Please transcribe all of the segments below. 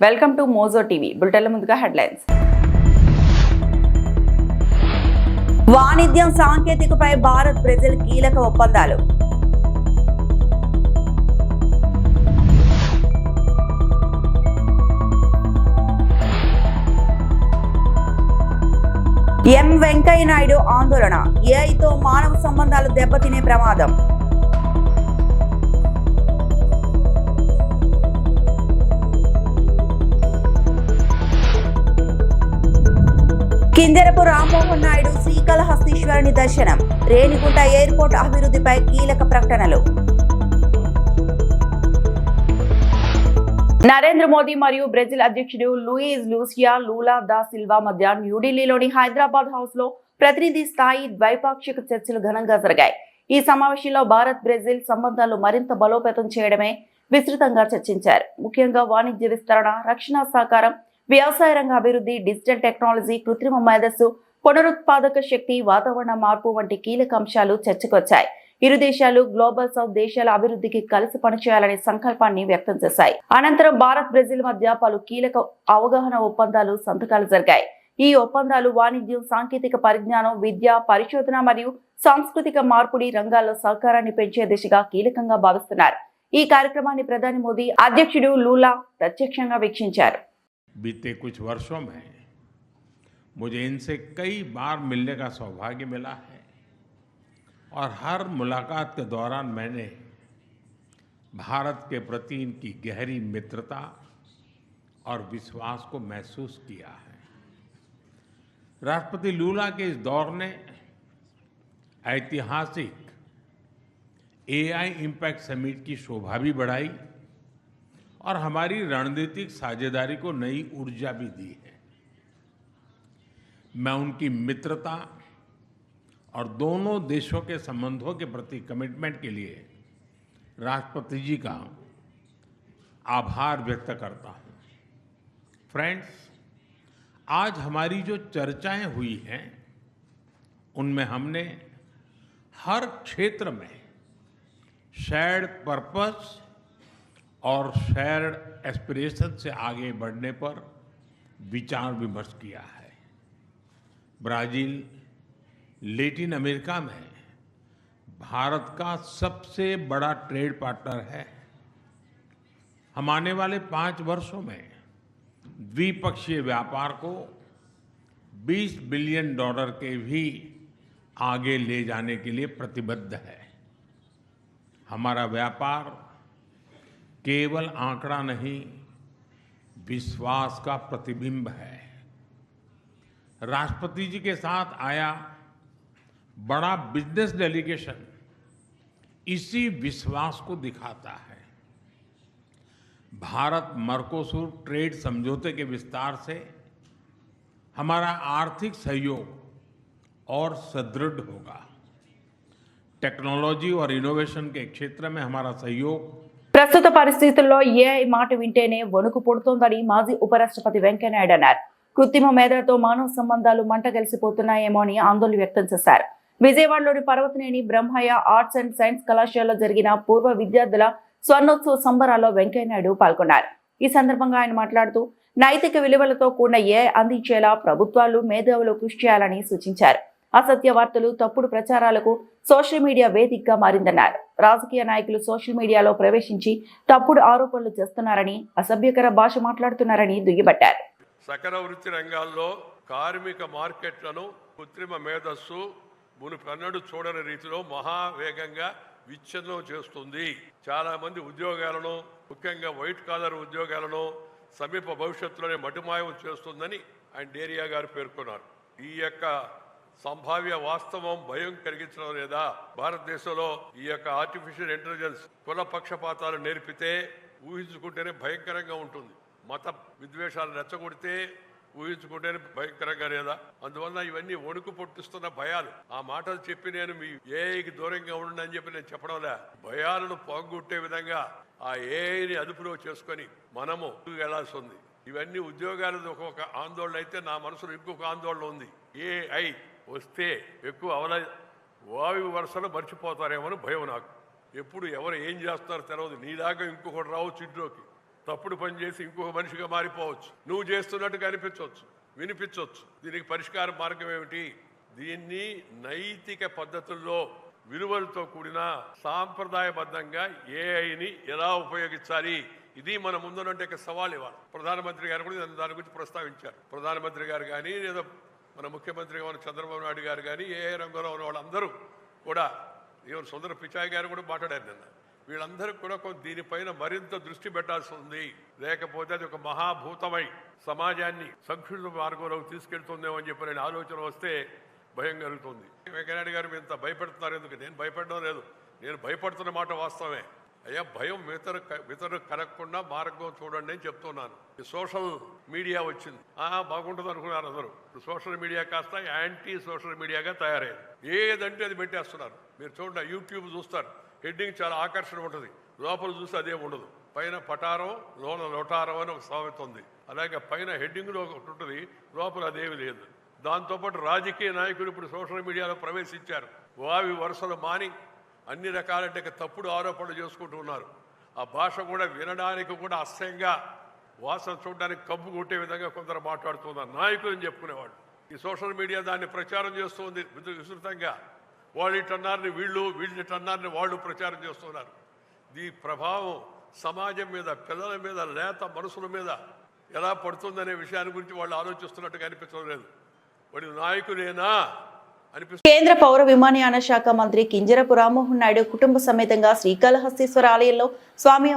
Welcome to Mojo TV. బులెటిన్ల ముందుగా headlines. వాణిజ్యం సాంకేతికపై భారత్ బ్రెజిల్ కీలక ఒప్పందాలు. ఎం వెంకయ్య నాయుడు ఆందోళన, ఏఐతో మానవ సంబంధాలు దెబ్బతినే ప్రమాదం. కింజరపు రామ్మోహన్ నాయుడు శ్రీకాళహస్తీశ్వరుని దర్శనం. రేణిగుంట ఎయిర్పోర్ట్ అభివృద్ధిపై కీలక ప్రకటనలు. నరేంద్ర మోదీ మరియు బ్రెజిల్ అధ్యక్షుడు లూయిజ్ లూసియా లూలా దా సిల్వా మధ్య న్యూఢిల్లీలోని హైదరాబాద్ హౌస్ లో ప్రతినిధి స్థాయి ద్వైపాక్షిక చర్చలు ఘనంగా జరిగాయి. ఈ సమావేశంలో భారత్ బ్రెజిల్ సంబంధాలు మరింత బలోపేతం చేయడమే విస్తృతంగా చర్చించారు. ముఖ్యంగా వాణిజ్య విస్తరణ, రక్షణ సహకారం, వ్యవసాయ రంగ అభివృద్ధి, డిజిటల్ టెక్నాలజీ, కృత్రిమ మేధస్సు, పునరుత్పాదక శక్తి, వాతావరణ మార్పు వంటి కీలక అంశాలు చర్చకొచ్చాయి. ఇరు దేశాలు గ్లోబల్ సౌత్ దేశాల అభివృద్ధికి కలిసి పనిచేయాలనే సంకల్పాన్ని వ్యక్తం చేశాయి. అనంతరం భారత్ బ్రెజిల్ మధ్య పలు కీలక అవగాహన ఒప్పందాలు సంతకాలు జరిగాయి. ఈ ఒప్పందాలు వాణిజ్యం, సాంకేతిక పరిజ్ఞానం, విద్య, పరిశోధన మరియు సాంస్కృతిక మార్పిడి రంగాల్లో సహకారాన్ని పెంచే దిశగా కీలకంగా భావిస్తున్నారు. ఈ కార్యక్రమాన్ని ప్రధాని మోదీ, అధ్యక్షుడు లూలా ప్రత్యక్షంగా వీక్షించారు. बीते कुछ वर्षों में मुझे इनसे कई बार मिलने का सौभाग्य मिला है और हर मुलाकात के दौरान मैंने भारत के प्रति इनकी गहरी मित्रता और विश्वास को महसूस किया है। राष्ट्रपति लूला के इस दौर ने ऐतिहासिक एआई इम्पैक्ट समिट की शोभा भी बढ़ाई और हमारी रणनीतिक साझेदारी को नई ऊर्जा भी दी है। मैं उनकी मित्रता और दोनों देशों के संबंधों के प्रति कमिटमेंट के लिए राष्ट्रपति जी का आभार व्यक्त करता हूं। फ्रेंड्स, आज हमारी जो चर्चाएं हुई हैं उनमें हमने हर क्षेत्र में शेयर्ड पर्पस और शेयर्ड एस्पिरेशन से आगे बढ़ने पर विचार विमर्श किया है। ब्राजील लैटिन अमेरिका में भारत का सबसे बड़ा ट्रेड पार्टनर है। हम आने वाले 5 वर्षों में द्विपक्षीय व्यापार को $20 बिलियन के भी आगे ले जाने के लिए प्रतिबद्ध है। हमारा व्यापार केवल आंकड़ा नहीं, विश्वास का प्रतिबिंब है। राष्ट्रपति जी के साथ आया बड़ा बिजनेस डेलीगेशन इसी विश्वास को दिखाता है। भारत मर्कोसूर ट्रेड समझौते के विस्तार से हमारा आर्थिक सहयोग और सुदृढ़ होगा। टेक्नोलॉजी और इनोवेशन के क्षेत्र में हमारा सहयोग ప్రస్తుత పరిస్థితుల్లో ఏఐ మాట వింటేనే వణుకు పుడుతోందని మాజీ ఉపరాష్ట్రపతి వెంకయ్యనాయుడు అన్నారు. కృత్రిమ మేధతో మానవ సంబంధాలు మంటగలిసిపోతున్నాయేమో అని ఆందోళన వ్యక్తం చేశారు. విజయవాడలోని Parvataneni Brahmayya arts and science కళాశాలలో జరిగిన పూర్వ విద్యార్థుల స్వర్ణోత్సవ సంబరాల్లో వెంకయ్యనాయుడు పాల్గొన్నారు. ఈ సందర్భంగా ఆయన మాట్లాడుతూ నైతిక విలువలతో కూడిన ఏఐ అందించేలా ప్రభుత్వాలు, మేధావులు కృషి చేయాలని సూచించారు. అసత్య వార్తలు, తప్పుడు ప్రచారాలకు సోషల్ మీడియా వేదికగా మారిందన్నారు. రాజకీయ నాయకులు సోషల్ మీడియాలో ప్రవేశించి తప్పుడు ఆరోపణలు చేస్తున్నారని, అసభ్యకర భాష మాట్లాడుతున్నారని దుయ్యబట్టారు. సకల వృత్తి రంగాల్లో కార్మిక మార్కెట్లను కృత్రిమ మేధస్సు మునుపెన్నడూ చూడని రీతిలో మహావేగంగా విచ్ఛిన్నం చేస్తుంది. చాలా మంది ఉద్యోగాలను, ముఖ్యంగా వైట్ కాలర్ ఉద్యోగాలను సమీప భవిష్యత్తులోనే మటుమాయం చేస్తుందని ఆయన డేరియా గారు పేర్కొన్నారు. ఈ యొక్క సంభావ్య వాస్తవం భయం కలిగించడం లేదా? భారతదేశంలో ఈ యొక్క ఆర్టిఫిషియల్ ఇంటెలిజెన్స్ కుల పక్షపాతాలు నేర్పితే ఊహించుకుంటేనే భయంకరంగా ఉంటుంది. మత విద్వేషాలు రెచ్చగొడితే ఊహించుకుంటేనే భయంకరంగా లేదా? అందువల్ల ఇవన్నీ వణుకు పుట్టిస్తున్న భయాలు. ఆ మాటలు చెప్పి నేను మీ ఏఐకి దూరంగా ఉండండి అని చెప్పి నేను చెప్పడంలే. భయాలను పోగొట్టే విధంగా ఆ ఏఐని అదుపులో చేసుకొని మనము వెళ్లాల్సి ఉంది. ఇవన్నీ ఉద్యోగాలది ఒక ఆందోళన అయితే నా మనసులో ఇంకొక ఆందోళన ఉంది. ఏఐ వస్తే ఎక్కువ వాయు వరుసలు మర్చిపోతారేమో అని భయం నాకు. ఎప్పుడు ఎవరు ఏం చేస్తారో తెలియదు. నీలాగా ఇంకొకటి రావచ్చు ఇంట్లోకి. తప్పుడు పని చేసి ఇంకొక మనిషిగా మారిపోవచ్చు. నువ్వు చేస్తున్నట్టుగా అనిపించవచ్చు, వినిపించవచ్చు. దీనికి పరిష్కార మార్గం ఏమిటి? దీన్ని నైతిక పద్ధతుల్లో విలువలతో కూడిన సాంప్రదాయబద్ధంగా ఏఐని ఎలా ఉపయోగించాలి, ఇది మన ముందున్నట్టు సవాల్ ఇవ్వాలి. ప్రధానమంత్రి గారు కూడా దాని గురించి ప్రస్తావించారు. ప్రధానమంత్రి గారు కానీ లేదా మన ముఖ్యమంత్రిగా ఉన్న చంద్రబాబు నాయుడు గారు కానీ ఏఐ రంగంలో ఉన్న వాళ్ళందరూ కూడా, ఈవెన్ సుందర పిచాయ్ గారు కూడా మాట్లాడారు నిన్న. వీళ్ళందరికీ కూడా దీనిపైన మరింత దృష్టి పెట్టాల్సి ఉంది. లేకపోతే అది ఒక మహాభూతమై సమాజాన్ని సంక్షిప్త మార్గంలోకి తీసుకెళ్తుందేమో అని చెప్పి ఆలోచన వస్తే భయం కలుగుతుంది. వెంకయ్యనాయుడు గారు మీరు ఇంత భయపెడుతున్నారు ఎందుకు? నేను భయపడడం లేదు, నేను భయపడుతున్న మాట వాస్తవమే. అయ్యా, భయం ఇతరు కలగకుండా మార్గం చూడండి అని చెప్తున్నాను. ఈ సోషల్ మీడియా వచ్చింది, బాగుంటుంది అనుకున్నారు అందరూ. సోషల్ మీడియా కాస్త యాంటీ సోషల్ మీడియాగా తయారైంది. ఏదంటే అది పెట్టేస్తున్నారు. మీరు చూడండి, యూట్యూబ్ చూస్తారు, హెడ్డింగ్ చాలా ఆకర్షణ ఉంటుంది, లోపల చూస్తే అదే ఉండదు. పైన పటారం లోన లొటారం అని ఒక సామెత ఉంది. అలాగే పైన హెడ్డింగ్లో ఒకటి ఉంటుంది, లోపల అదేమి లేదు. దాంతోపాటు రాజకీయ నాయకులు ఇప్పుడు సోషల్ మీడియాలో ప్రవేశించారు. వావి వరుసలు మాని అన్ని రకాలంటే తప్పుడు ఆరోపణలు చేసుకుంటూ ఉన్నారు. ఆ భాష కూడా వినడానికి కూడా అసహ్యంగా, వాసన చూడడానికి కబ్బు కొట్టే విధంగా కొందరు మాట్లాడుతున్నారు. నాయకులని చెప్పుకునేవాడు. ఈ సోషల్ మీడియా దాన్ని ప్రచారం చేస్తుంది విస్తృతంగా. వాళ్ళు ఇటన్నారని వీళ్ళు ఇటన్నారని వాళ్ళు ప్రచారం చేస్తున్నారు. ఈ ప్రభావం సమాజం మీద, పిల్లల మీద, లేత మనసుల మీద ఎలా పడుతుందనే విషయాన్ని గురించి వాళ్ళు ఆలోచిస్తున్నట్టుగా అనిపించడం లేదు. వాడి నాయకులేనా అనిపిస్తుంది. కేంద్ర పౌర విమానయాన శాఖ మంత్రి కింజరపు రామ్మోహన్ నాయుడు కుటుంబ సమేతంగా శ్రీకాళహస్తీశ్వర ఆలయంలో స్వామి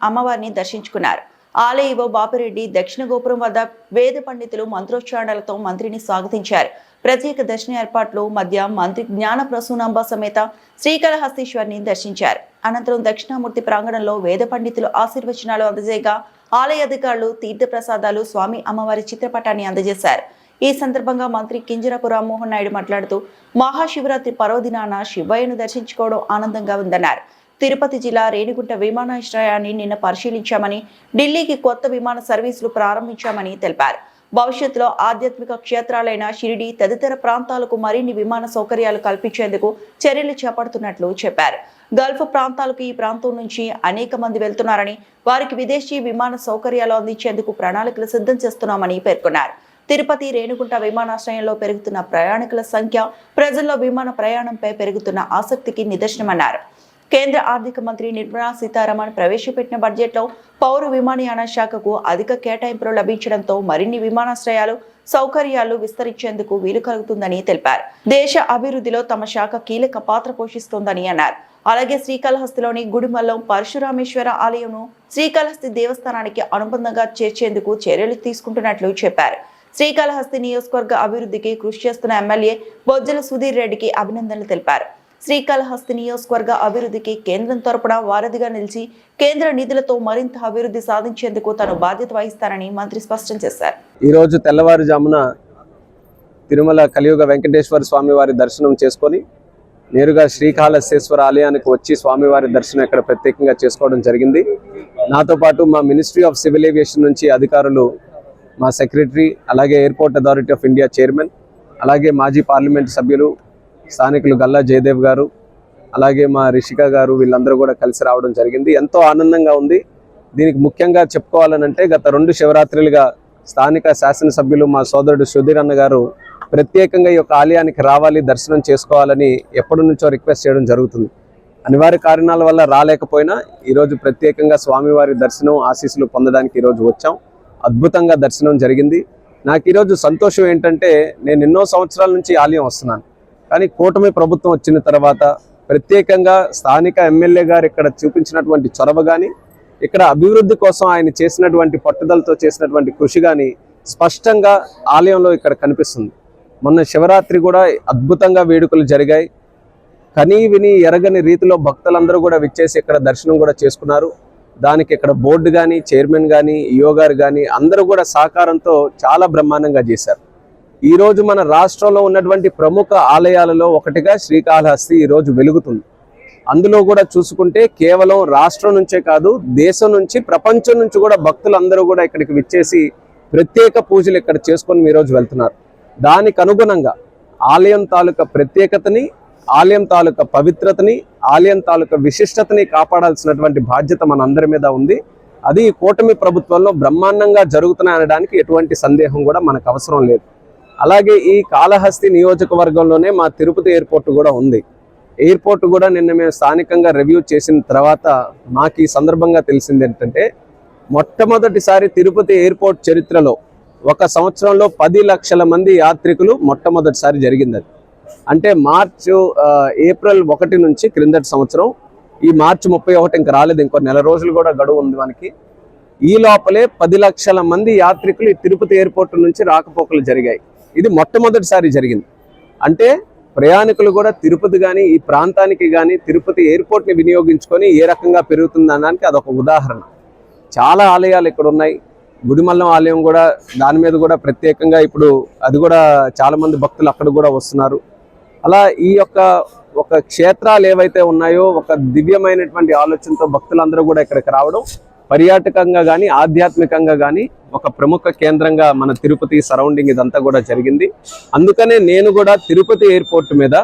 అమ్మవారిని దర్శించుకున్నారు. ఆలయ ఈవో బాపిరెడ్డి దక్షిణ గోపురం వద్ద వేద పండితులు మంత్రోచ్చారణలతో మంత్రిని స్వాగతించారు. ప్రత్యేక దర్శన ఏర్పాట్లు మధ్య మంత్రి జ్ఞాన ప్రసూనాంబ సమేత శ్రీకాళహస్తీశ్వరిని దర్శించారు. అనంతరం దక్షిణామూర్తి ప్రాంగణంలో వేద పండితులు ఆశీర్వచనాలు అందజేయగా ఆలయ అధికారులు తీర్థ ప్రసాదాలు స్వామి అమ్మవారి చిత్రపటాన్ని అందజేశారు. ఈ సందర్భంగా మంత్రి కింజరపు రామ్మోహన్ నాయుడు మాట్లాడుతూ మహాశివరాత్రి పర్వదినాన శివయ్యను దర్శించుకోవడం ఆనందంగా ఉందన్నారు. తిరుపతి జిల్లా రేణిగుంట విమానాశ్రయాన్ని నిన్న పరిశీలించామని, ఢిల్లీకి కొత్త విమాన సర్వీసులు ప్రారంభించామని తెలిపారు. భవిష్యత్తులో ఆధ్యాత్మిక క్షేత్రాలైన షిరిడి తదితర ప్రాంతాలకు మరిన్ని విమాన సౌకర్యాలు కల్పించేందుకు చర్యలు చేపడుతున్నట్లు చెప్పారు. గల్ఫ్ ప్రాంతాలకు ఈ ప్రాంతం నుంచి అనేక మంది వెళ్తున్నారని, వారికి విదేశీ విమాన సౌకర్యాలు అందించేందుకు ప్రణాళికలు సిద్ధం చేస్తున్నామని పేర్కొన్నారు. తిరుపతి రేణిగుంట విమానాశ్రయంలో పెరుగుతున్న ప్రయాణికుల సంఖ్య ప్రజల్లో విమాన ప్రయాణంపై పెరుగుతున్న ఆసక్తికి నిదర్శనమన్నారు. కేంద్ర ఆర్థిక మంత్రి నిర్మలా సీతారామన్ ప్రవేశపెట్టిన బడ్జెట్లో పౌర విమానయాన శాఖకు అధిక కేటాయింపులు లభించడంతో మరిన్ని విమానాశ్రయాలు, సౌకర్యాలు విస్తరించేందుకు వీలు కలుగుతుందని తెలిపారు. దేశ అభివృద్ధిలో తమ శాఖ కీలక పాత్ర పోషిస్తోందని అన్నారు. అలాగే శ్రీకాళహస్తిలోని గుడిమల్లం పరశురామేశ్వర ఆలయంను శ్రీకాళహస్తి దేవస్థానానికి అనుబంధంగా చేర్చేందుకు చర్యలు తీసుకుంటున్నట్లు చెప్పారు. శ్రీకాళహస్తి నియోజకవర్గ అభివృద్ధికి కృషి చేస్తున్న ఎమ్మెల్యే బొజ్జల సుధీర్ రెడ్డికి అభినందనలు తెలిపారు. శ్రీకాళహస్తి నియోజకవర్గ అభివృద్ధికి కేంద్రం తరపున వారధిగా నిలిచి కేంద్ర నిధులతో మరింత అభివృద్ధి సాధించేందుకు తాను బాధ్యత వహిస్తానని మంత్రి స్పష్టం చేశారు. ఈ రోజు తెల్లవారుజామున తిరుమల కలియుగ వెంకటేశ్వర స్వామి వారి దర్శనం చేసుకొని నేరుగా శ్రీకాళహస్తీశ్వర ఆలయానికి వచ్చి స్వామివారి దర్శనం ఇక్కడ ప్రత్యేకంగా చేసుకోవడం జరిగింది. నాతో పాటు మా మినిస్ట్రీ ఆఫ్ సివిల్ ఏవియేషన్ నుంచి అధికారులు, మా సెక్రటరీ, అలాగే airport authority of India chairman, అలాగే మాజీ పార్లమెంట్ సభ్యులు, స్థానికులు గల్లా జయదేవ్ గారు, అలాగే మా రిషిక గారు, వీళ్ళందరూ కూడా కలిసి రావడం జరిగింది. ఎంతో ఆనందంగా ఉంది. దీనికి ముఖ్యంగా చెప్పుకోవాలనంటే గత 2 శివరాత్రులుగా స్థానిక శాసనసభ్యులు మా సోదరుడు సుధీర్ అన్న గారు ప్రత్యేకంగా ఈ యొక్క ఆలయానికి రావాలి, దర్శనం చేసుకోవాలని ఎప్పటి నుంచో రిక్వెస్ట్ చేయడం జరుగుతుంది. అనివార్య కారణాల వల్ల రాలేకపోయినా ఈరోజు ప్రత్యేకంగా స్వామివారి దర్శనం, ఆశీస్సులు పొందడానికి ఈరోజు వచ్చాం. అద్భుతంగా దర్శనం జరిగింది. నాకు ఈరోజు సంతోషం ఏంటంటే, నేను ఎన్నో సంవత్సరాల నుంచి ఆలయం వస్తున్నాను, కానీ కూటమి ప్రభుత్వం వచ్చిన తర్వాత ప్రత్యేకంగా స్థానిక ఎమ్మెల్యే గారు ఇక్కడ చూపించినటువంటి చొరవ కానీ, ఇక్కడ అభివృద్ధి కోసం ఆయన చేసినటువంటి పట్టుదలతో చేసినటువంటి కృషి కానీ స్పష్టంగా ఆలయంలో ఇక్కడ కనిపిస్తుంది. మొన్న శివరాత్రి కూడా అద్భుతంగా వేడుకలు జరిగాయి. కనీ విని ఎరగని రీతిలో భక్తులందరూ కూడా విచ్చేసి ఇక్కడ దర్శనం కూడా చేసుకున్నారు. దానికి ఇక్కడ బోర్డు కానీ, చైర్మన్ కానీ, ఈఓ గారు కానీ అందరూ కూడా సహకారంతో చాలా బ్రహ్మాండంగా చేశారు. ఈరోజు మన రాష్ట్రంలో ఉన్నటువంటి ప్రముఖ ఆలయాలలో ఒకటిగా శ్రీకాళహస్తి ఈరోజు వెలుగుతుంది. అందులో కూడా చూసుకుంటే కేవలం రాష్ట్రం నుంచే కాదు, దేశం నుంచి, ప్రపంచం నుంచి కూడా భక్తులందరూ కూడా ఇక్కడికి విచ్చేసి ప్రత్యేక పూజలు ఇక్కడ చేసుకొని ఈరోజు వెళ్తున్నారు. దానికి అనుగుణంగా ఆలయం తాలూకా ప్రత్యేకతని, ఆలయం తాలూకా పవిత్రతని, ఆలయం తాలూకా విశిష్టతని కాపాడాల్సినటువంటి బాధ్యత మన అందరి మీద ఉంది. అది ఈ కూటమి ప్రభుత్వంలో బ్రహ్మాండంగా జరుగుతున్నాయి అనడానికి ఎటువంటి సందేహం కూడా మనకు అవసరం లేదు. అలాగే ఈ కాళహస్తి నియోజకవర్గంలోనే మా తిరుపతి ఎయిర్పోర్ట్ కూడా ఉంది. ఎయిర్పోర్ట్ కూడా నిన్న మేము స్థానికంగా రివ్యూ చేసిన తర్వాత మాకు ఈ సందర్భంగా తెలిసింది ఏంటంటే, మొట్టమొదటిసారి తిరుపతి ఎయిర్పోర్ట్ చరిత్రలో ఒక సంవత్సరంలో 10 లక్షల మంది యాత్రికులు మొట్టమొదటిసారి జరిగింది. అది అంటే ఏప్రిల్ 1 నుంచి క్రిందటి సంవత్సరం, ఈ మార్చి 31 ఇంకా రాలేదు, ఇంకో నెల రోజులు కూడా గడువు ఉంది మనకి. ఈ లోపలే 10 లక్షల మంది యాత్రికులు ఈ తిరుపతి ఎయిర్పోర్ట్ నుంచి రాకపోకలు జరిగాయి. ఇది మొట్టమొదటిసారి జరిగింది. అంటే ప్రయాణికులు కూడా తిరుపతి కానీ ఈ ప్రాంతానికి కానీ తిరుపతి ఎయిర్పోర్ట్ని వినియోగించుకొని ఏ రకంగా పెరుగుతుందనడానికి అదొక ఉదాహరణ. చాలా ఆలయాలు ఇక్కడ ఉన్నాయి. గుడిమల్లం ఆలయం కూడా, దాని మీద కూడా ప్రత్యేకంగా ఇప్పుడు అది కూడా చాలామంది భక్తులు అక్కడ కూడా వస్తున్నారు. అలా ఈ ఒక క్షేత్రాలు ఏవైతే ఉన్నాయో ఒక దివ్యమైనటువంటి ఆలోచనతో భక్తులందరూ కూడా ఇక్కడికి రావడం, పర్యాటకంగా కానీ ఆధ్యాత్మికంగా కానీ ఒక ప్రముఖ కేంద్రంగా మన తిరుపతి సరౌండింగ్ ఇదంతా కూడా జరిగింది. అందుకనే నేను కూడా తిరుపతి ఎయిర్పోర్ట్ మీద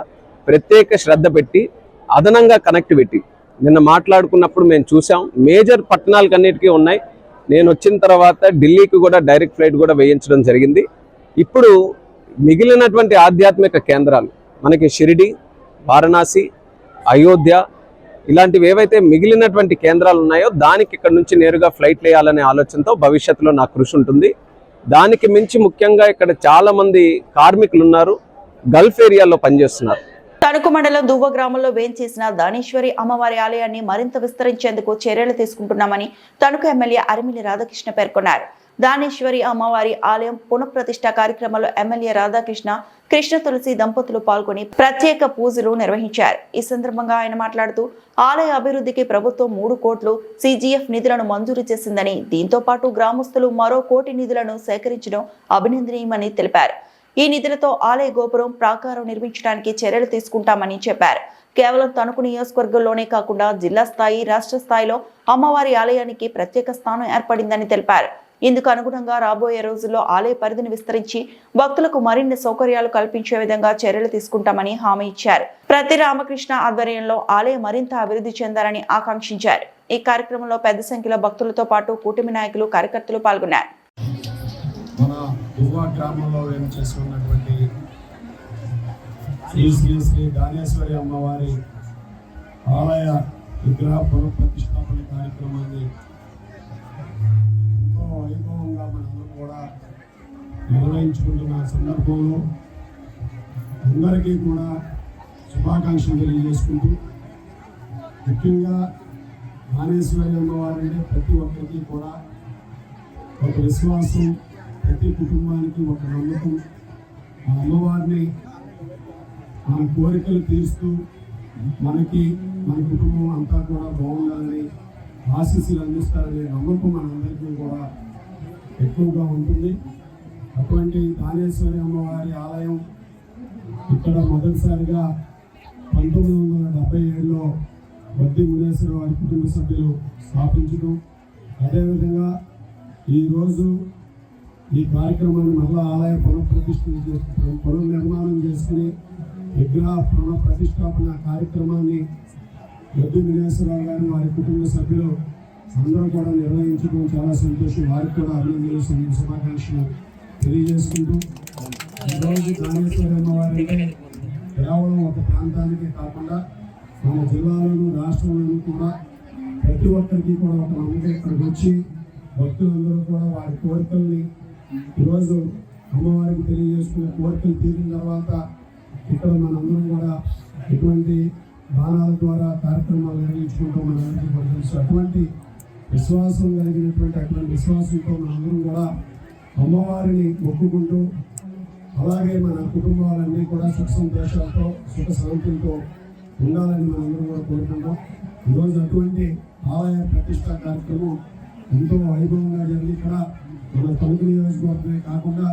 ప్రత్యేక శ్రద్ధ పెట్టి అదనంగా కనెక్టివిటీ నిన్న మాట్లాడుకున్నప్పుడు మేము చూసాం. మేజర్ పట్టణాలకన్నిటికీ ఉన్నాయి. నేను వచ్చిన తర్వాత ఢిల్లీకి కూడా డైరెక్ట్ ఫ్లైట్ కూడా వేయించడం జరిగింది. ఇప్పుడు మిగిలినటువంటి ఆధ్యాత్మిక కేంద్రాలు మనకి షిరిడి, వారణాసి, అయోధ్య ఇలాంటివి ఏవైతే మిగిలినటువంటి కేంద్రాలు ఉన్నాయో దానికి ఇక్కడ నుంచి నేరుగా ఫ్లైట్లు వేయాలనే ఆలోచనతో భవిష్యత్తులో నా కృషి ఉంటుంది. దానికి మించి ముఖ్యంగా ఇక్కడ చాలా మంది కార్మికులు ఉన్నారు, గల్ఫ్ ఏరియాలో పనిచేస్తున్నారు. తణుకు మండలం దువ్వ గ్రామంలో వేంచేసిన దానేశ్వరి అమ్మవారి ఆలయాన్ని మరింత విస్తరించేందుకు చర్యలు తీసుకుంటున్నామని తణుకు ఎమ్మెల్యే అరిమిల్లి రాధాకృష్ణ పేర్కొన్నారు. దానేశ్వరి అమ్మవారి ఆలయం పునఃప్రతిష్ఠ కార్యక్రమంలో ఎమ్మెల్యే రాధాకృష్ణ, కృష్ణ తులసి దంపతులు పాల్గొని ప్రత్యేక పూజలు నిర్వహించారు. ఈ సందర్భంగా ఆయన మాట్లాడుతూ ఆలయ అభివృద్ధికి ప్రభుత్వం 3 కోట్లు CGF నిధులను మంజూరు చేసిందని, దీంతో పాటు గ్రామస్తులు మరో 1 కోటి నిధులను సేకరించడం అభినందనీయమని తెలిపారు. ఈ నిధులతో ఆలయ గోపురం, ప్రాకారం నిర్మించడానికి చర్యలు తీసుకుంటామని చెప్పారు. కేవలం తణుకు నియోజకవర్గంలోనే కాకుండా జిల్లా స్థాయి, రాష్ట్ర స్థాయిలో అమ్మవారి ఆలయానికి ప్రత్యేక స్థానం ఏర్పడిందని తెలిపారు. ఇందుకు అనుగుణంగా రాబోయే రోజుల్లో ఆలయ పరిధిని విస్తరించి భక్తులకు మరిన్ని సౌకర్యాలు కల్పించే విధంగా చర్యలు తీసుకుంటామని హామీ ఇచ్చారు. ప్రతి రామకృష్ణ ఆధ్వర్యంలో ఆలయం మరింత అభివృద్ధి చెందాలని ఆకాంక్షించారు. ఈ కార్యక్రమంలో పెద్ద సంఖ్యలో భక్తులతో పాటు కూటమి నాయకులు, కార్యకర్తలు పాల్గొన్నారు. మన దువ్వ గ్రామంలో వేయించేసి ఉన్నటువంటి శ్రీ శ్రీ శ్రీ దానేశ్వరి అమ్మవారి ఆలయ విగ్రహ పునఃప్రతిష్టాపన కార్యక్రమాన్ని ఎంతో వైభవంగా మనందరం కూడా నిర్వహించుకుంటున్న సందర్భంలో అందరికీ కూడా శుభాకాంక్షలు తెలియజేసుకుంటూ, ముఖ్యంగా దానేశ్వరి అమ్మవారి అంటే ప్రతి ఒక్కరికి కూడా ఒక విశ్వాసం, ప్రతి కుటుంబానికి ఒక నమ్మకం. ఆ అమ్మవారిని మన కోరికలు తీరుస్తూ మన కుటుంబం అంతా కూడా బాగుండాలని, ఆశీస్సులు అందిస్తారనే నమ్మకం మనందరికీ కూడా ఎక్కువగా ఉంటుంది. అటువంటి దానేశ్వరి అమ్మవారి ఆలయం ఇక్కడ మొదటిసారిగా 1977లో వడ్డీ మునేశ్వర వారి కుటుంబ సభ్యులు స్థాపించడం, అదేవిధంగా ఈరోజు ఈ కార్యక్రమాన్ని మరలా ఆలయ పునర్నిర్మాణం చేసుకుని విగ్రహ పునఃప్రతిష్టాపన కార్యక్రమాన్ని వడ్డీ మునేశ్వరరావు గారు, వారి కుటుంబ సభ్యులు అందరూ కూడా నిర్వహించడం చాలా సంతోషం. వారికి కూడా అభినందనలు, శుభాకాంక్షలు తెలియజేసుకుంటూ, ఈరోజు దానేశ్వరి అమ్మవారి కేవలం ఒక ప్రాంతానికి కాకుండా మన జిల్లాలోను, రాష్ట్రంలోనూ కూడా ప్రతి ఒక్కరికి కూడా ఒక నమ్మకం ఇక్కడికి వచ్చి భక్తులందరూ కూడా వారి కోరికల్ని ఈరోజు అమ్మవారికి తెలియజేసుకునే కోరికలు తీరిన తర్వాత ఇక్కడ మనందరం కూడా ఎటువంటి దానాల ద్వారా కార్యక్రమాలు నిర్వహించుకుంటాం. మనందరికీ కూడా తెలుసు. అటువంటి విశ్వాసం కలిగినటువంటి అటువంటి విశ్వాసంతో మనందరం కూడా అమ్మవారిని మొక్కుకుంటూ, అలాగే మన కుటుంబాలన్నీ కూడా సుఖ సంతోషాలతో, సుఖ శాంతులతో ఉండాలని మనందరం కూడా కోరుకుంటాం. ఈరోజు అటువంటి ఆలయ ప్రతిష్ఠా కార్యక్రమం ఎంతో వైభవంగా జరిగి ఇక్కడ మన తణుకు నియోజకవర్గమే కాకుండా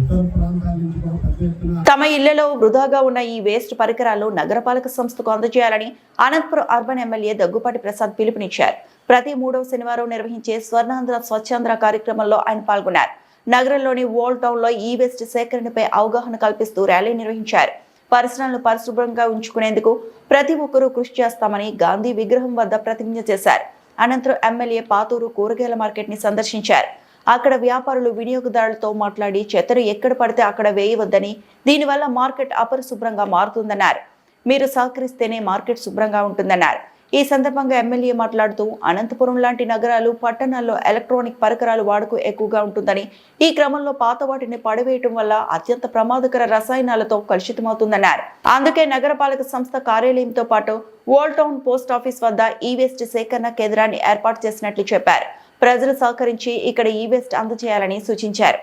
ఇతర ప్రాంతాల నుంచి కూడా పెద్ద ఎత్తున తమ ఇళ్లలో వృధాగా ఉన్న ఈ వేస్ట్ పరికరాలు నగరపాలక సంస్థకు అందజేయాలని అనంతపురం అర్బన్ ఎమ్మెల్యే దగ్గుపాటి ప్రసాద్ పిలుపునిచ్చారు. ప్రతి 3వ శనివారం నిర్వహించే స్వర్ణాంధ్ర స్వచ్ఛాంధ్ర కార్యక్రమంలో ఆయన పాల్గొన్నారు. నగరంలోని ఓల్డ్ టౌన్ లో ఈ వేస్ట్ సేకరణపై అవగాహన కల్పిస్తూ ర్యాలీ నిర్వహించారు. పరిసరాలను పరిశుభ్రంగా ఉంచుకునేందుకు ప్రతి ఒక్కరూ కృషి చేస్తామని గాంధీ విగ్రహం వద్ద ప్రతిజ్ఞ చేశారు. అనంతరం ఎమ్మెల్యే పాతూరు కూరగాయల మార్కెట్ ని సందర్శించారు. అక్కడ వ్యాపారులు వినియోగదారులతో మాట్లాడి చెత్తను ఎక్కడ పడితే అక్కడ వేయవద్దని, దీనివల్ల మార్కెట్ అపరిశుభ్రంగా మారుతుందన్నారు. మీరు సహకరిస్తేనే మార్కెట్ శుభ్రంగా ఉంటుందన్నారు. ఈ సందర్భంగా ఎమ్మెల్యే మాట్లాడుతూ అనంతపురం లాంటి నగరాలు, పట్టణాల్లో ఎలక్ట్రానిక్ పరికరాల వాడుక ఎక్కువగా ఉంటుందని, ఈ క్రమంలో పాత వాటిని పడవేయటం వల్ల అత్యంత ప్రమాదకర రసాయనాలతో కలుషితమవుతుందన్నారు. అందుకే నగరపాలక సంస్థ కార్యాలయంతో పాటు ఓల్డ్ టౌన్ పోస్ట్ ఆఫీస్ వద్ద ఈ వేస్ట్ సేకరణ కేంద్రాన్ని ఏర్పాటు చేసినట్లు చెప్పారు. ప్రజలు సహకరించి ఇక్కడ ఈ వేస్ట్ అందజేయాలని సూచించారు.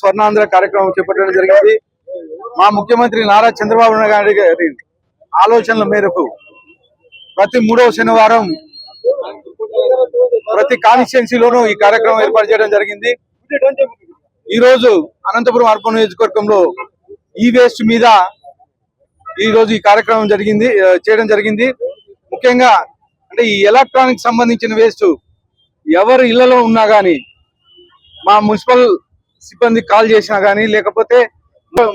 స్వర్ణాంధ్ర కార్యక్రమం చేపట్టడం జరిగింది. మా ముఖ్యమంత్రి నారా చంద్రబాబు నాయుడు గారి ఆలోచనల మేరకు ప్రతి 3వ శనివారం ప్రతి కాన్స్టిట్యున్సీలోనూ ఈ కార్యక్రమం ఏర్పాటు చేయడం జరిగింది. ఈ రోజు అనంతపురం అర్బన్ నియోజకవర్గంలో ఈ వేస్ట్ మీద ఈ రోజు ఈ కార్యక్రమం చేయడం జరిగింది. ముఖ్యంగా అంటే ఈ ఎలక్ట్రానిక్ సంబంధించిన వేస్ట్ ఎవరు ఇళ్లలో ఉన్నా గానీ, మా మున్సిపల్ సిబ్బంది కాల్ చేసినా గానీ, లేకపోతే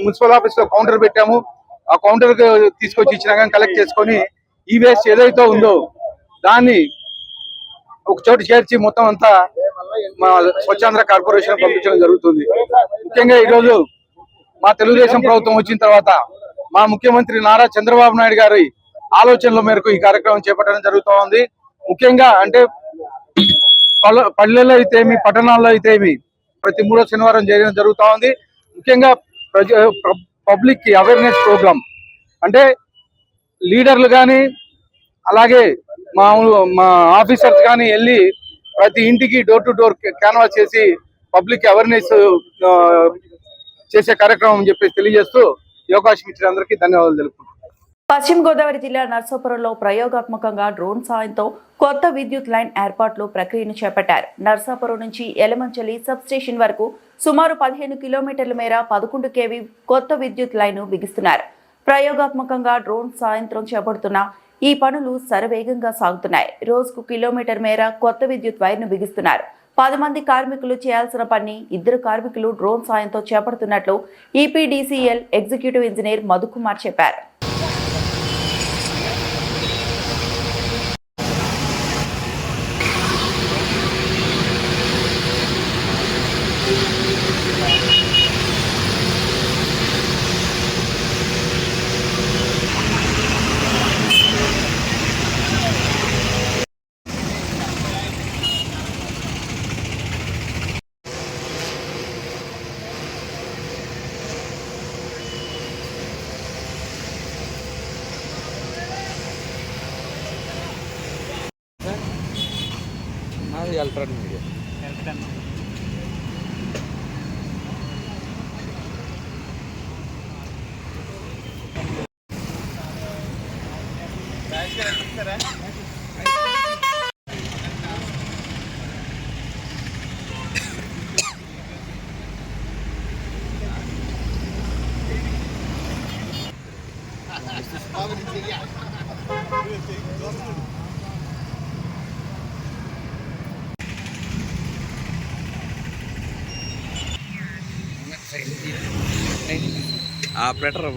మున్సిపల్ ఆఫీస్ లో కౌంటర్ పెట్టాము, ఆ కౌంటర్ తీసుకొచ్చి ఇచ్చినా కానీ కలెక్ట్ చేసుకొని ఈ వేస్ట్ ఏదైతే ఉందో దాన్ని ఒక చోటు చేర్చి మొత్తం అంతా మా స్వచ్ఛాంధ్ర కార్పొరేషన్ పంపించడం జరుగుతుంది. ముఖ్యంగా ఈరోజు మా తెలుగుదేశం ప్రభుత్వం వచ్చిన తర్వాత మా ముఖ్యమంత్రి నారా చంద్రబాబు నాయుడు గారి ఆలోచనల మేరకు ఈ కార్యక్రమం చేపట్టడం జరుగుతూ ఉంది. ముఖ్యంగా అంటే పల్లెల్లో అయితేమి, పట్టణాల్లో అయితేమి ప్రతి 3వ శనివారం చేయడం జరుగుతూ ఉంది. ముఖ్యంగా పబ్లిక్ కి అవేర్నెస్ ప్రోగ్రామ్ అంటే లీడర్లు కానీ అలాగే మా ఆఫీసర్స్ కానీ వెళ్ళి ప్రతి ఇంటికి డోర్ టు డోర్ క్యాన్వాస్ చేసి పబ్లిక్ అవేర్నెస్ చేసే కార్యక్రమం అని చెప్పేసి తెలియజేస్తూ ఈ అవకాశం ఇచ్చిన అందరికీ ధన్యవాదాలు తెలుపుతున్నాను. పశ్చిమ గోదావరి జిల్లా నర్సాపురంలో ప్రయోగాత్మకంగా డ్రోన్ సాయంతో కొత్త విద్యుత్ లైన్ ఏర్పాట్లు ప్రక్రియను చేపట్టారు. నర్సాపురం నుంచి ఎలమంచలి సబ్ స్టేషన్ వరకు సుమారు 15 కిలోమీటర్ల మేర 11 kV కొత్త విద్యుత్ లైన్ బిగిస్తున్నారు. ప్రయోగాత్మకంగా డ్రోన్ సాయంత్రం చేపడుతున్న ఈ పనులు శరవేగంగా సాగుతున్నాయి. రోజుకు కిలోమీటర్ మేర కొత్త విద్యుత్ వైర్ను బిగిస్తున్నారు. 10 మంది కార్మికులు చేయాల్సిన పని 2 కార్మికులు డ్రోన్ సాయంతో చేపడుతున్నట్లు ఈపీడీసీఎల్ ఎగ్జిక్యూటివ్ ఇంజనీర్ మధుకుమార్ చెప్పారు. ఎలక్ట్రానిక్ మీడియా ఆపరేటర్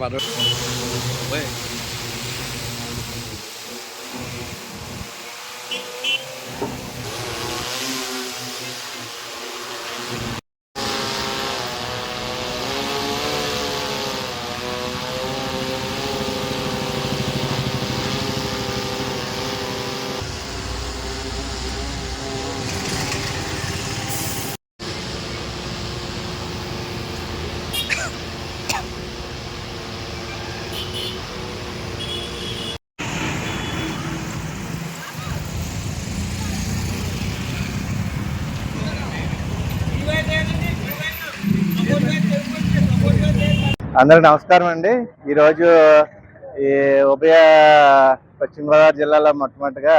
అందరికి నమస్కారం అండి. ఈరోజు ఈ ఉభయ పశ్చిమ గోదావరి జిల్లాలో మొట్టమొదటిగా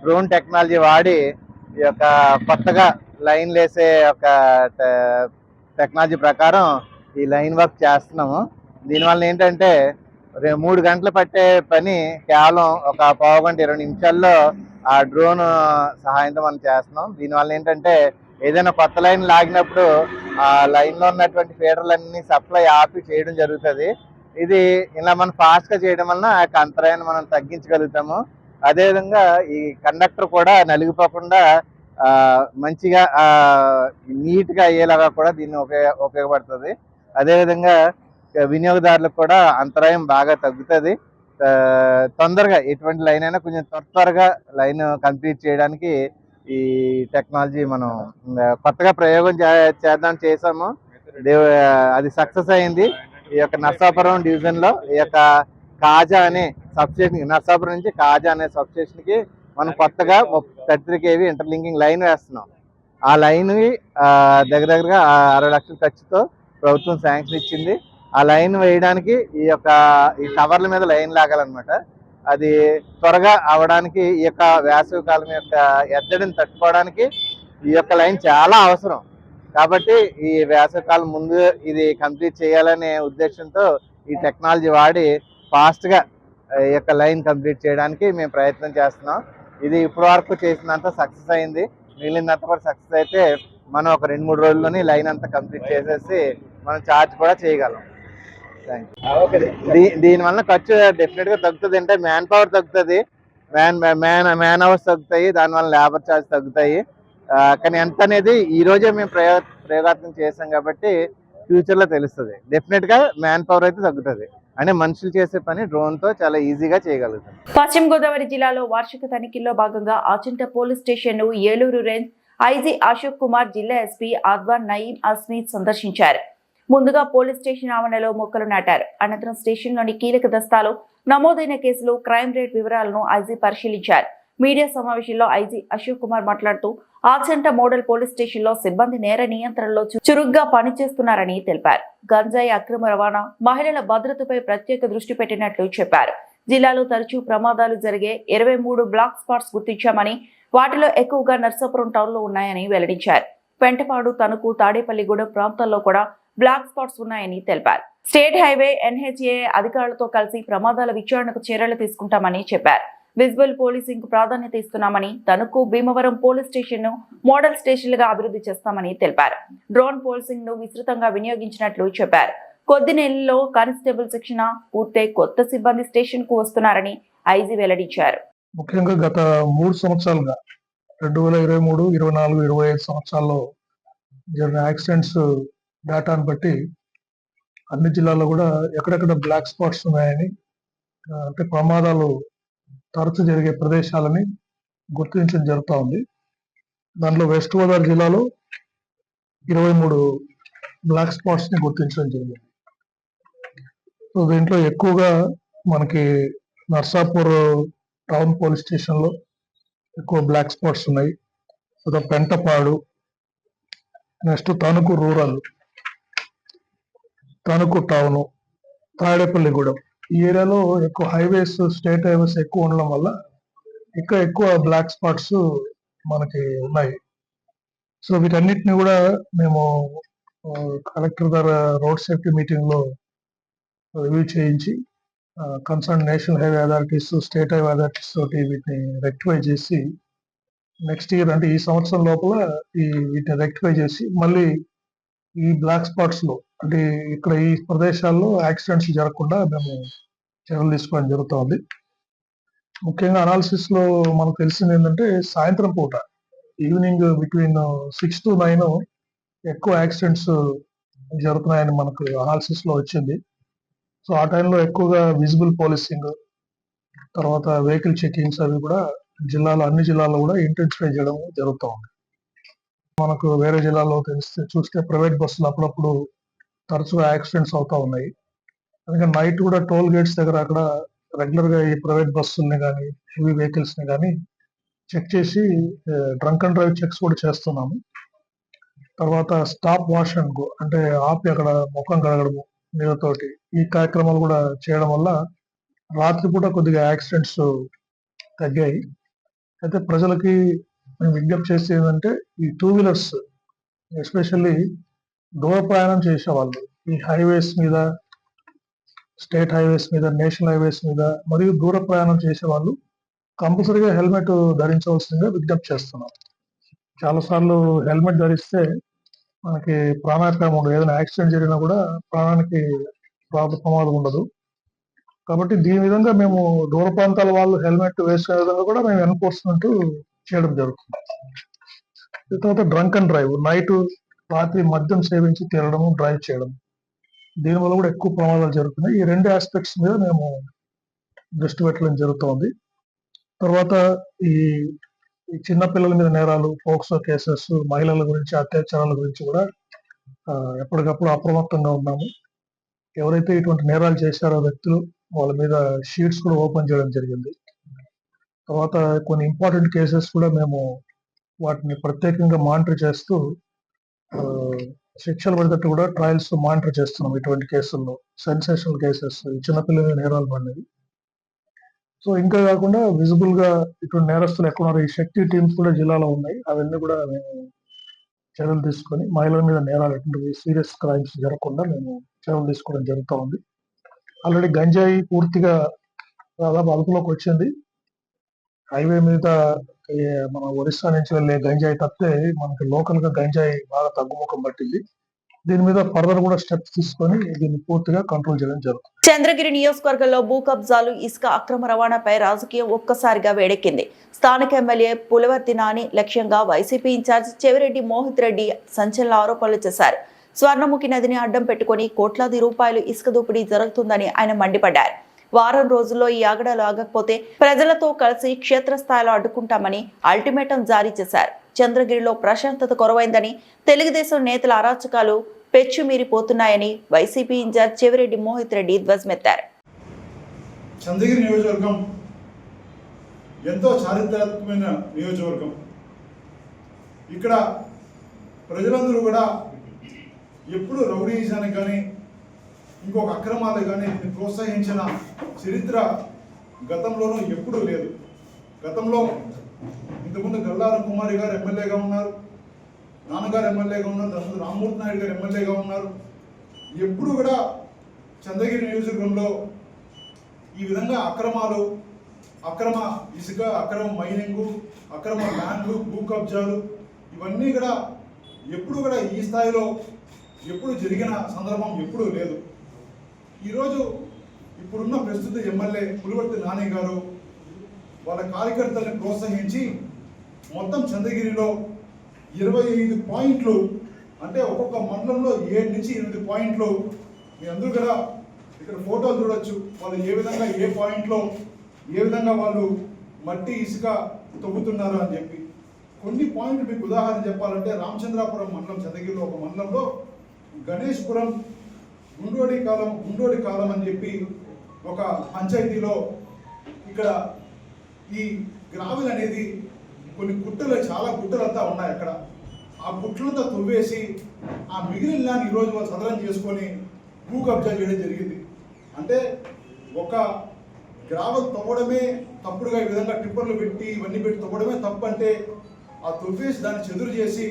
డ్రోన్ టెక్నాలజీ వాడి ఈ యొక్క కొత్తగా లైన్ వేసే ఒక టెక్నాలజీ ప్రకారం ఈ లైన్ వర్క్ చేస్తున్నాము. దీనివల్ల ఏంటంటే 3 గంటలు పట్టే పని కేవలం ఒక పావు గంట 20 నిమిషాల్లో ఆ డ్రోన్ సహాయంతో మనం చేస్తున్నాం. దీనివల్ల ఏంటంటే ఏదైనా కొత్త లైన్ లాగినప్పుడు ఆ లైన్లో ఉన్నటువంటి ఫీడర్లన్నీ సప్లై ఆపి చేయడం జరుగుతుంది. ఇది ఇలా మనం ఫాస్ట్గా చేయడం వలన ఆ యొక్క అంతరాయాన్ని మనం తగ్గించగలుగుతాము. అదేవిధంగా ఈ కండక్టర్ కూడా నలిగిపోకుండా మంచిగా నీట్ గా అయ్యేలాగా కూడా దీన్ని ఉపయోగపడుతుంది. అదేవిధంగా వినియోగదారులకు కూడా అంతరాయం బాగా తగ్గుతుంది. తొందరగా ఎటువంటి లైన్ అయినా కొంచెం త్వరగా లైన్ కంప్లీట్ చేయడానికి ఈ టెక్నాలజీ మనం కొత్తగా ప్రయోగం చేసాము. అది సక్సెస్ అయింది. ఈ యొక్క నర్సాపురం డివిజన్ లో ఈ యొక్క కాజా అనే సబ్స్టేషన్, నర్సాపురం నుంచి కాజా అనే సబ్స్టేషన్ కి మనం కొత్తగా 33 kV ఇంటర్లింకింగ్ లైన్ వేస్తున్నాం. ఆ లైన్ దగ్గరగా 60 లక్షల ఖర్చుతో ప్రభుత్వం శాంక్షన్ ఇచ్చింది. ఆ లైన్ వేయడానికి ఈ టవర్ల మీద లైన్ లాగాలన్నమాట. అది త్వరగా అవడానికి ఈ యొక్క వేసవి కాలం యొక్క ఎద్దడిని తట్టుకోవడానికి ఈ యొక్క లైన్ చాలా అవసరం. కాబట్టి ఈ వేసవి కాలం ముందు ఇది కంప్లీట్ చేయాలనే ఉద్దేశంతో ఈ టెక్నాలజీ వాడి ఫాస్ట్గా ఈ యొక్క లైన్ కంప్లీట్ చేయడానికి మేము ప్రయత్నం చేస్తున్నాం. ఇది ఇప్పటి వరకు చేసినంత సక్సెస్ అయింది. మిగిలినంత కూడా సక్సెస్ అయితే మనం ఒక 2-3 రోజుల్లోనే లైన్ అంతా కంప్లీట్ చేసేసి మనం ఛార్జ్ కూడా చేయగలం. దీనివల్ల ఖర్చు డెఫినెట్ గా తగ్గుతుంది. అంటే మ్యాన్ పవర్ తగ్గుతుంది, మ్యాన్ అవర్స్ తగ్గుతాయి, దానివల్ల లేబర్ ఛార్జ్ తగ్గుతాయి. కానీ ఎంత అనేది ఈ రోజే మేము ప్రయోగాత్మకం చేసాం కాబట్టి ఫ్యూచర్ లో తెలుస్తుంది. డెఫినెట్ గా మ్యాన్ పవర్ అయితే తగ్గుతుంది. అంటే మనుషులు చేసే పని డ్రోన్ తో చాలా ఈజీగా చేయగలుగుతాం. పశ్చిమ గోదావరి జిల్లాలో వార్షిక తనిఖీల్లో భాగంగా ఆచంట పోలీస్ స్టేషన్ ను ఏలూరు రేంజ్ ఐజీ అశోక్ కుమార్, జిల్లా ఎస్పీ అద్వాన్ నయీం అస్మీద్ సందర్శించారు. ముందుగా పోలీస్ స్టేషన్ ఆవరణలో మొక్కలు నాటారు. అనంతరం స్టేషన్లోని కీలక దస్తాలు, నమోదైన కేసులు, క్రైమ్ రేట్ వివరాలను ఐజీ పరిశీలించారు. మీడియా సమావేశంలో ఐజీ అశోక్ కుమార్ మాట్లాడుతూ ఆచంట మోడల్ పోలీస్ స్టేషన్ లో సిబ్బంది నేర నియంత్రణలో చురుగ్గా పనిచేస్తున్నారని తెలిపారు. గంజాయి అక్రమ రవాణా, మహిళల భద్రతపై ప్రత్యేక దృష్టి పెట్టినట్లు చెప్పారు. జిల్లాలో తరచూ ప్రమాదాలు జరిగే 23 బ్లాక్ స్పాట్స్ గుర్తించామని, వాటిలో ఎక్కువగా నర్సాపురం టౌన్ లో ఉన్నాయని వెల్లడించారు. పెంటపాడు, తణుకు, తాడేపల్లిగూడెం ప్రాంతాల్లో కూడా బ్లాక్ స్పాట్స్ ఉన్నాయని తెలిపారు. స్టేట్ హైవే, NHA అధికారులతో కలిసి ప్రమాదాల విచారణకు చర్యలు తీసుకుంటామని చెప్పారు. విజిబుల్ పోలీసింగ్ కు ప్రాధాన్యత ఇస్తున్నామని, తణుకు, భీమవరం పోలీస్ స్టేషన్ ను మోడల్ స్టేషన్లుగా అభివృద్ధి చేస్తామని తెలిపారు. డ్రోన్ పోలీసింగ్ ను విస్తృతంగా వినియోగించినట్లు చెప్పారు. కొద్ది నెలల్లో కానిస్టేబుల్ శిక్షణ పూర్తయి కొత్త సిబ్బంది స్టేషన్ కు వస్తున్నారని ఐజీ వెల్లడించారు. ముఖ్యంగా గత 3 సంవత్సరాలుగా 2023, 24, 25 సంవత్సరాల్లో జరిగిన యాక్సిడెంట్స్ డేటాను బట్టి అన్ని జిల్లాల్లో కూడా ఎక్కడెక్కడ బ్లాక్ స్పాట్స్ ఉన్నాయని, అంటే ప్రమాదాలు తరచు జరిగే ప్రదేశాలని గుర్తించడం జరుగుతూ ఉంది. దాంట్లో వెస్ట్ గోదావరి జిల్లాలో 23 బ్లాక్ స్పాట్స్ ని గుర్తించడం జరిగింది. సో దీంట్లో ఎక్కువగా మనకి నర్సాపూర్ టౌన్ పోలీస్ స్టేషన్ లో ఎక్కువ బ్లాక్ స్పాట్స్ ఉన్నాయి. Pentapadu, next Tanuku rural, Tanuku town, Tadepalligudem ఈ ఏరియాలో ఎక్కువ హైవేస్, స్టేట్ హైవేస్ ఎక్కువ ఉండడం వల్ల ఇక్కడ ఎక్కువ బ్లాక్ స్పాట్స్ మనకి ఉన్నాయి. సో వీటన్నిటిని కూడా మేము కలెక్టర్ గారు రోడ్ సేఫ్టీ మీటింగ్ లో రివ్యూ చేయించి concern national highway authorities, state highway authorities తోటి వీటిని రెక్టిఫై చేసి నెక్స్ట్ ఇయర్, అంటే ఈ సంవత్సరం లోపల వీటిని రెక్టిఫై చేసి మళ్ళీ ఈ బ్లాక్ స్పాట్స్ లో, అంటే ఇక్కడ ఈ ప్రదేశాల్లో యాక్సిడెంట్స్ జరగకుండా మేము చర్యలు తీసుకోవడం జరుగుతుంది. ముఖ్యంగా అనాలిసిస్ లో మనకు తెలిసింది ఏంటంటే సాయంత్రం పూట, ఈవినింగ్ బిట్వీన్ 6 to 9 ఎక్కువ యాక్సిడెంట్స్ జరుగుతున్నాయని మనకు అనాలిసిస్ లో వచ్చింది. సో ఆ టైంలో ఎక్కువగా విజిబుల్ పోలీసింగ్, తర్వాత వెహికల్ చెకింగ్స్ అవి కూడా అన్ని జిల్లాల్లో కూడా ఇంటెన్సిఫై చేయడం జరుగుతూ ఉంది. మనకు వేరే జిల్లాలో చూస్తే ప్రైవేట్ బస్సులు అప్పుడప్పుడు తరచుగా యాక్సిడెంట్స్ అవుతా ఉన్నాయి. అందుకని నైట్ కూడా టోల్ గేట్స్ దగ్గర అక్కడ రెగ్యులర్ గా ఈ ప్రైవేట్ బస్సుల్ని కానీ, హెవీ వెహికల్స్ ని కానీ చెక్ చేసి డ్రంక్ అండ్ డ్రైవ్ చెక్స్ కూడా చేస్తున్నాము. తర్వాత స్టాప్ వాష్ అండ్ గో, అంటే ఆపి అక్కడ ముఖం కడగడము నీళ్ళతోటి, ఈ కార్యక్రమాలు కూడా చేయడం వల్ల రాత్రిపూట కొద్దిగా యాక్సిడెంట్స్ తగ్గాయి. అయితే ప్రజలకి మేము విజ్ఞప్తి చేసేది ఏంటంటే, ఈ 2 వీలర్స్ ఎస్పెషల్లీ దూర ప్రయాణం చేసేవాళ్ళు ఈ హైవేస్ మీద, స్టేట్ హైవేస్ మీద, నేషనల్ హైవేస్ మీద మరియు దూర ప్రయాణం చేసేవాళ్ళు కంపల్సరీగా హెల్మెట్ ధరించవలసిందిగా విజ్ఞప్తి చేస్తున్నాం. చాలాసార్లు హెల్మెట్ ధరిస్తే మనకి ప్రాణాపాయం ఉండదు. ఏదైనా యాక్సిడెంట్ జరిగినా కూడా ప్రాణానికి ప్రమాదం ఉండదు. కాబట్టి దీని విధంగా మేము దూర ప్రాంతాల వాళ్ళు హెల్మెట్ వేసుకునే విధంగా కూడా మేము ఎన్ఫోర్స్మెంట్ చేయడం జరుగుతుంది. తర్వాత డ్రంక్ అండ్ డ్రైవ్, నైట్ రాత్రి మద్యం సేవించి తిరగడం, డ్రైవ్ చేయడం, దీనివల్ల కూడా ఎక్కువ ప్రమాదాలు జరుగుతున్నాయి. ఈ 2 ఆస్పెక్ట్స్ మీద మేము దృష్టి పెట్టడం జరుగుతోంది. తర్వాత ఈ చిన్న పిల్లల మీద నేరాలు, పోక్సో కేసెస్, మహిళల గురించి, అత్యాచారాల గురించి కూడా ఎప్పటికప్పుడు అప్రమత్తంగా ఉన్నాము. ఎవరైతే ఇటువంటి నేరాలు చేశారో వ్యక్తులు, వాళ్ళ మీద షీట్స్ కూడా ఓపెన్ చేయడం జరిగింది. తర్వాత కొన్ని ఇంపార్టెంట్ కేసెస్ కూడా మేము వాటిని ప్రత్యేకంగా మానిటర్ చేస్తూ శిక్షలు పడేటట్టు కూడా ట్రయల్స్ మానిటర్ చేస్తున్నాం. ఇటువంటి కేసుల్లో సెన్సేషనల్ కేసెస్, చిన్నపిల్లల మీద నేరాలు పడినవి. సో ఇంకా కాకుండా విజిబుల్ గా ఇటువంటి నేరస్తులు ఎక్కడున్నారు, ఈ శక్తి టీమ్స్ కూడా జిల్లాలో ఉన్నాయి. అవన్నీ కూడా మేము చర్యలు తీసుకొని మహిళల మీద నేరాలు, ఎటువంటి సీరియస్ క్రైమ్స్ జరగకుండా మేము చర్యలు తీసుకోవడం జరుగుతూ ఉంది. ఆల్రెడీ గంజాయి పూర్తిగా దాదాపు అదుపులోకి వచ్చింది. హైవే మీద మన ఒరిస్సా నుంచి వెళ్ళే గంజాయి తప్పితే మనకి లోకల్ గా గంజాయి బాగా తగ్గుముఖం పట్టింది. దీని మీద ఫర్దర్ కూడా స్టెప్స్ తీసుకొని దీన్ని పూర్తిగా కంట్రోల్ చేయడం జరుగుతుంది. చంద్రగిరి నియోజకవర్గంలో భూ కబ్జాలు, ఇసుక అక్రమ రవాణాపై రాజకీయం ఒక్కసారిగా వేడెక్కింది. స్థానిక ఎమ్మెల్యే పులవర్తి నాని లక్ష్యంగా వైసీపీ ఇన్ఛార్జ్ చెవిరెడ్డి మోహిత్ రెడ్డి సంచలన ఆరోపణలు చేశారు. స్వర్ణముఖి నదిని అడ్డం పెట్టుకుని కోట్లాది రూపాయలు ఇసుక దోపిడీ జరుగుతుందని ఆయన మండిపడ్డారు. వారం రోజుల్లో ఈ ఆగడాలు ఆగకపోతే ప్రజలతో కలిసి క్షేత్రస్థాయిలో అడ్డుకుంటామని అల్టిమేటం జారీ చేశారు. చంద్రగిరిలో ప్రశాంతత కొరవైందని, తెలుగుదేశం నేతల అరాచకాలు పెచ్చుమీరిపోతున్నాయని వైసీపీ ఇన్ఛార్జ్ చెవిరెడ్డి మోహిత్ రెడ్డి ధ్వజమెత్తారు. చంద్రగిరి నియోజకవర్గం ఎంతో చారిత్రాత్మకమైన నియోజకవర్గం. ఇక్కడ ప్రజలందరూ కూడా ఎప్పుడు రౌడీజానికి కానీ ఇంకొక అక్రమాలు కానీ ప్రోత్సహించిన చరిత్ర గతంలోనూ ఎప్పుడూ లేదు. గతంలో ఇంతకుముందు గల్లారం కుమారి గారు ఎమ్మెల్యేగా ఉన్నారు, నాన్నగారు ఎమ్మెల్యేగా ఉన్నారు, దాని రామ్మూర్తి నాయుడు గారు ఎమ్మెల్యేగా ఉన్నారు. ఎప్పుడు కూడా చంద్రగిరి నియోజకవర్గంలో ఈ విధంగా అక్రమాలు, అక్రమ ఇసుక, అక్రమ మైనింగు, అక్రమ ల్యాండ్లు, భూ కబ్జాలు ఇవన్నీ కూడా ఎప్పుడు కూడా ఈ స్థాయిలో ఎప్పుడు జరిగిన సందర్భం ఎప్పుడూ లేదు. ఈరోజు ఇప్పుడున్న ప్రస్తుత ఎమ్మెల్యే పులివర్తి నాని గారు వాళ్ళ కార్యకర్తలను ప్రోత్సహించి మొత్తం చంద్రగిరిలో 25 పాయింట్లు, అంటే ఒక్కొక్క మండలంలో 7 నుంచి 8 పాయింట్లు, మీ అందరూ కూడా ఇక్కడ ఫోటోలు చూడొచ్చు. వాళ్ళు ఏ విధంగా ఏ పాయింట్లో ఏ విధంగా వాళ్ళు మట్టి ఇసుక తవ్వుతున్నారు అని చెప్పి. కొన్ని పాయింట్లు మీకు ఉదాహరణ చెప్పాలంటే రామచంద్రాపురం మండలం, చంద్రగిరిలో ఒక మండలంలో గణేష్పురం గుండోడి కాలం అని చెప్పి ఒక పంచాయతీలో ఇక్కడ ఈ గ్రావిల్ అనేది కొన్ని గుట్టలు, చాలా గుట్టలంతా ఉన్నాయి అక్కడ. ఆ గుట్టలంతా తవ్వేసి ఆ మిగిలిన ల్యాండ్ ఈరోజు వాళ్ళు సదరం చేసుకొని భూ కబ్జా చేయడం జరిగింది. అంటే ఒక గ్రావెల్ తవ్వడమే తప్పుడుగా ఈ విధంగా టిప్పర్లు పెట్టి ఇవన్నీ పెట్టి తవ్వడమే తప్పు అంటే, ఆ తవ్వేసి దాన్ని చెదురు చేసి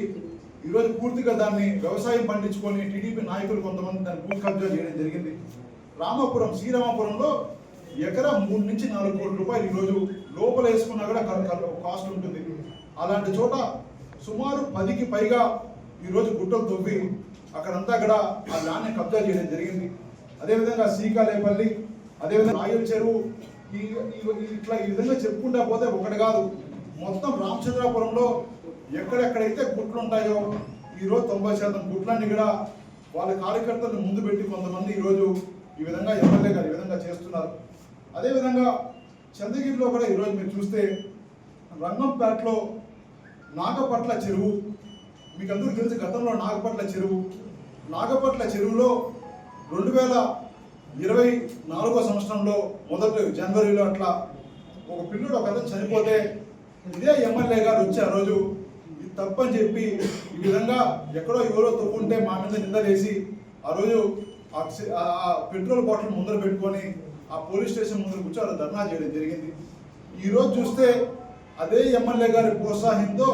ఈరోజు పూర్తిగా దాన్ని వ్యవసాయం పండించుకొని టీడీపీ నాయకులు కొంతమంది దాన్ని భూ కబ్జా చేయడం జరిగింది. శ్రీరామాపురంలో ఎకరా 3 నుంచి 4 కోట్ల రూపాయలు ఈరోజు లోపల వేసుకున్నా కూడా కాస్ట్ ఉంటుంది. అలాంటి చోట సుమారు 10కి పైగా ఈరోజు గుట్టలు తవ్వి అక్కడంతా కూడా ఆ ల్యాండ్ని కబ్జా చేయడం జరిగింది. అదేవిధంగా శ్రీకాళేపల్లి, అదేవిధంగా రాయల చెరువు, ఇట్లా ఈ విధంగా చెప్పుకుంటా పోతే ఒకటి కాదు, మొత్తం రామచంద్రాపురంలో ఎక్కడెక్కడైతే గుట్లు ఉంటాయో ఈరోజు 90% గుట్లన్నీ కూడా వాళ్ళ కార్యకర్తలను ముందు పెట్టి కొంతమంది ఈరోజు ఈ విధంగా ఎమ్మెల్యే గారు ఈ విధంగా చేస్తున్నారు. అదేవిధంగా చంద్రగిరిలో కూడా ఈరోజు మీరు చూస్తే రంగంపేటలో నాగపట్ల చెరువు, మీకు అందరూ తెలిసి గతంలో నాగపట్ల చెరువులో 2024 సంవత్సరంలో మొదటి జనవరిలో అట్లా ఒక పిల్లడు ఒక అతను చనిపోతే ఇదే ఎమ్మెల్యే గారు వచ్చి ఆ రోజు ఇది తప్పని చెప్పి ఈ విధంగా ఎక్కడో ఎవరో తొక్కుంటే మా మీద నిందలేసి ఆ రోజు ఆ పెట్రోల్ బాటిల్ ముందర పెట్టుకొని ఆ పోలీస్ స్టేషన్ ముందర కూర్చొని ధర్నా చేయడం జరిగింది. ఈరోజు చూస్తే అదే ఎమ్మెల్యే గారి ప్రోత్సాహంతో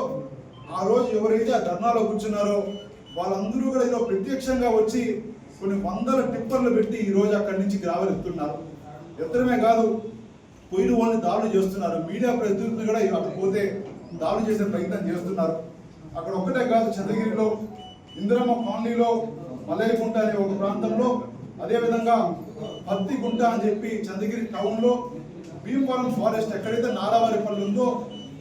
ఆ రోజు ఎవరైతే ఆ ధర్నాలో కూర్చున్నారో వాళ్ళందరూ కూడా ఈరోజు ప్రత్యక్షంగా వచ్చి కొన్ని 100 టిప్పర్లు పెట్టి ఈరోజు అక్కడి నుంచి గ్రావెల్ ఎత్తున్నారు. ఎత్తడమే కాదు, పోయిన వాళ్ళని దాడులు చేస్తున్నారు. మీడియా ప్రతినిధులు కూడా అక్కడ పోతే దాడులు చేసే ప్రయత్నం చేస్తున్నారు. అక్కడ ఒక్కటే కాదు, చంద్రగిరిలో ఇందిరమ్మ కాలనీలో మల్లయ్యకుంట అనే ఒక ప్రాంతంలో, అదేవిధంగా పత్తి గుంట అని చెప్పి చంద్రగిరి టౌన్లో భీమవరం ఫారెస్ట్ ఎక్కడైతే నారావారిపల్లి ఉందో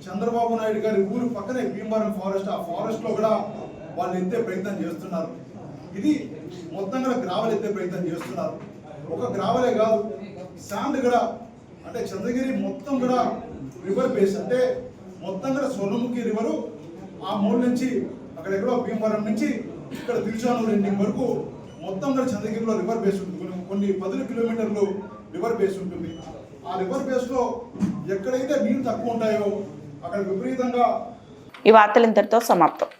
చంద్రబాబు నాయుడు గారి ఊరు పక్కనే భీమవరం ఫారెస్ట్, ఆ ఫారెస్ట్లో కూడా వాళ్ళు ఎత్తే ప్రయత్నం చేస్తున్నారు. ఇది మొత్తం కూడా గ్రావెల్ ఎత్తే ప్రయత్నం చేస్తున్నారు. ఒక గ్రావెలే కాదు, శాండ్ కూడా, అంటే చంద్రగిరి మొత్తం కూడా రివర్ బేస్, అంటే మొత్తం కూడా స్వర్ణముఖి రివరు ఆ మూల నుంచి అక్కడెక్కడో భీమవరం నుంచి ఇక్కడ తిరుచానూరు ఎండింగ్ వరకు మొత్తం కూడా చంద్రగిరిలో రివర్ బేస్ ఉంటుంది. కొన్ని 10 కిలోమీటర్లు రివర్ బేస్ ఉంటుంది. ఆ రివర్ బేస్లో ఎక్కడైతే నీళ్లు తక్కువ ఉంటాయో అక్కడ విపరీతంగా. ఈ వార్తలు ఇంతటితో సమాప్తం.